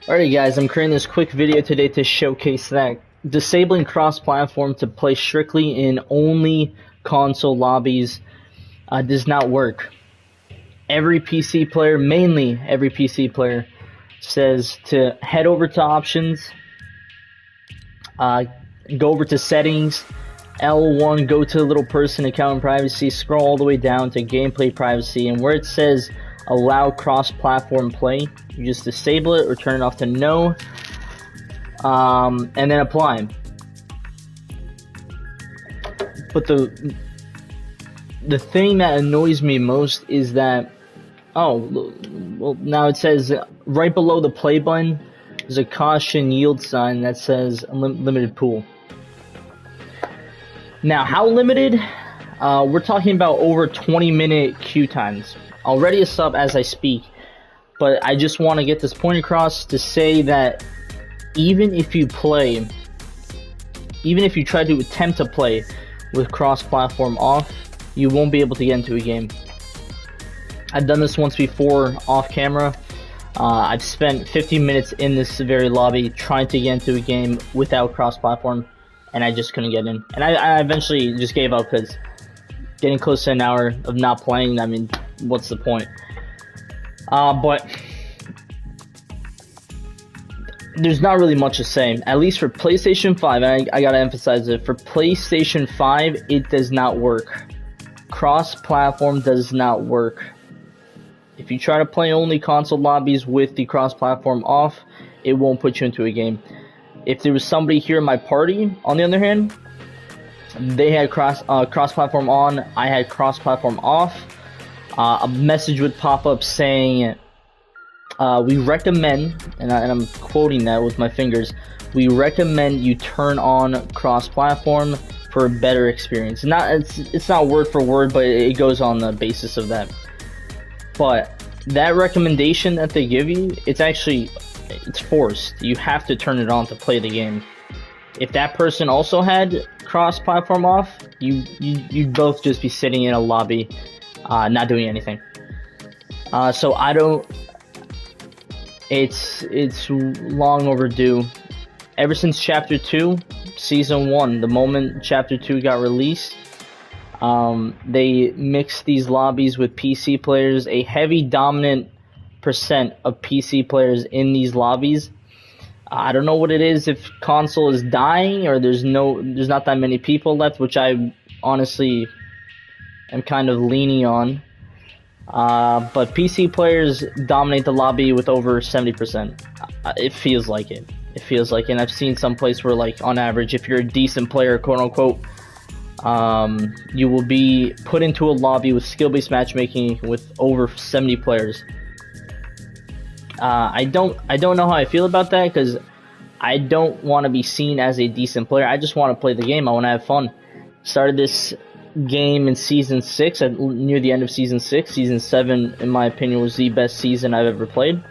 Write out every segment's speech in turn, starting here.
Alright guys, I'm creating this quick video today to showcase that disabling cross-platform to play strictly in only console lobbies does not work. Every PC player, mainly every PC player, says to head over to options, go over to settings, L1, go to the little person, account and privacy, scroll all the way down to gameplay privacy, and where it says allow cross-platform play, you just disable it or turn it off to no, and then apply. But the thing that annoys me most is that, well, now it says right below the play button there's a caution yield sign that says limited pool. Now, how limited? We're talking about over 20-minute queue times. Already a sub as I speak, but I just want to get this point across to say that even if you try to attempt to play with cross-platform off, you won't be able to get into a game. I've done this once before off camera. I've spent 15 minutes in this very lobby trying to get into a game without cross-platform, and I just couldn't get in. And I eventually just gave up because getting close to an hour of not playing, I mean, what's the point? But there's not really much to say. At least for PlayStation 5, and I gotta emphasize it, for PlayStation 5, it does not work. Cross-platform does not work. If you try to play only console lobbies with the cross-platform off, it won't put you into a game. If there was somebody here in my party, on the other hand, they had cross-platform on, I had cross-platform off, a message would pop up saying, we recommend, and I'm quoting that with my fingers, we recommend you turn on cross-platform for a better experience. It's not word for word, but it goes on the basis of that. But that recommendation that they give you, it's forced. You have to turn it on to play the game. If that person also had cross-platform off, you'd both just be sitting in a lobby, not doing anything. So I don't. It's long overdue. Ever since Chapter 2, Season 1, the moment Chapter 2 got released, they mixed these lobbies with PC players. A heavy dominant percent of PC players in these lobbies. I don't know what it is, if console is dying or there's not that many people left, which I honestly am kind of leaning on. But PC players dominate the lobby with over 70%. It feels like it. It feels like it. And I've seen some place where, like, on average, if you're a decent player, quote unquote, you will be put into a lobby with skill-based matchmaking with over 70 players. I don't know how I feel about that, because I don't want to be seen as a decent player. I just want to play the game. I want to have fun. Started this game in Season 6, near the end of Season 6. Season 7, in my opinion, was the best season I've ever played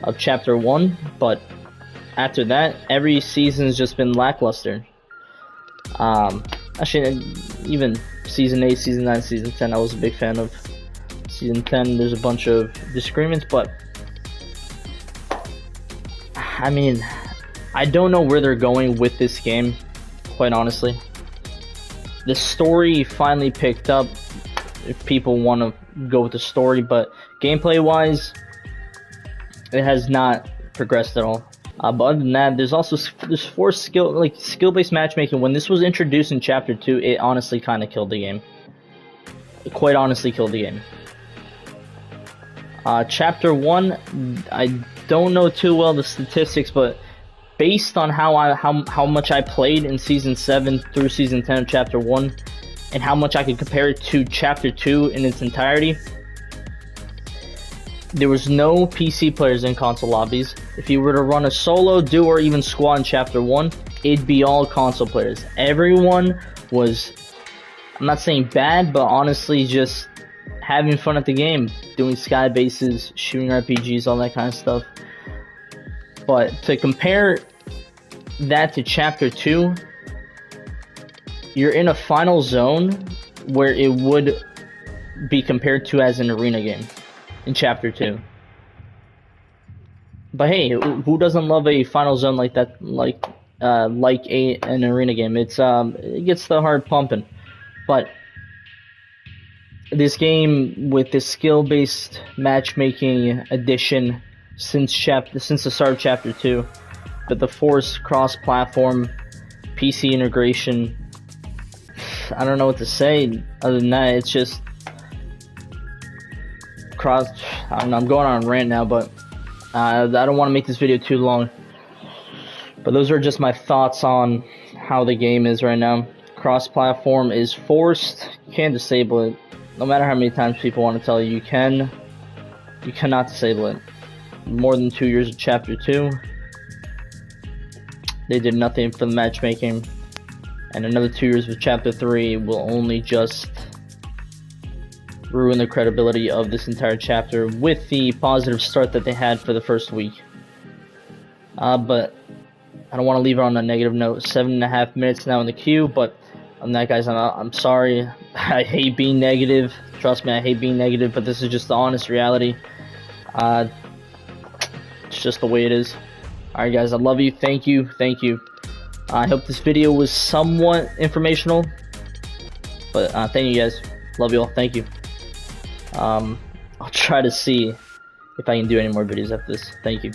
of Chapter 1, but after that, every season's just been lackluster. Actually, even Season 8, Season 9, Season 10, I was a big fan of. Season 10, there's a bunch of disagreements, but I mean, I don't know where they're going with this game, quite honestly. The story finally picked up, if people want to go with the story, but gameplay-wise, it has not progressed at all. But other than that, there's four skill-based matchmaking. When this was introduced in Chapter 2, it honestly kind of killed the game. It quite honestly killed the game. Chapter 1, I don't know too well the statistics, but based on how much I played in Season 7 through Season 10 of Chapter 1, and how much I could compare it to Chapter 2 in its entirety, there was no PC players in console lobbies. If you were to run a solo, duo, or even squad in Chapter 1, it'd be all console players. Everyone was, I'm not saying bad, but honestly just having fun at the game, doing sky bases, shooting RPGs, all that kind of stuff. But to compare that to Chapter 2, you're in a final zone where it would be compared to as an arena game in Chapter 2. But hey, who doesn't love a final zone like that? Like an arena game. It gets the heart pumping. But this game with this skill-based matchmaking addition since the start of chapter 2, but the forced cross-platform PC integration, I don't know what to say other than that. It's just cross. I don't know, I'm going on a rant now, but I don't want to make this video too long. But those are just my thoughts on how the game is right now. Cross-platform is forced. You can't disable it. No matter how many times people want to tell you, you cannot disable it. More than 2 years of chapter 2. They did nothing for the matchmaking. And another 2 years with chapter 3 will only just ruin the credibility of this entire chapter with the positive start that they had for the first week. But I don't want to leave it on a negative note. 7.5 minutes now in the queue, but on that, guys, I'm sorry. I hate being negative. Trust me, I hate being negative, but this is just the honest reality. It's just the way it is. Alright, guys, I love you. Thank you. Thank you. I hope this video was somewhat informational. But thank you, guys. Love you all. Thank you. I'll try to see if I can do any more videos after this. Thank you.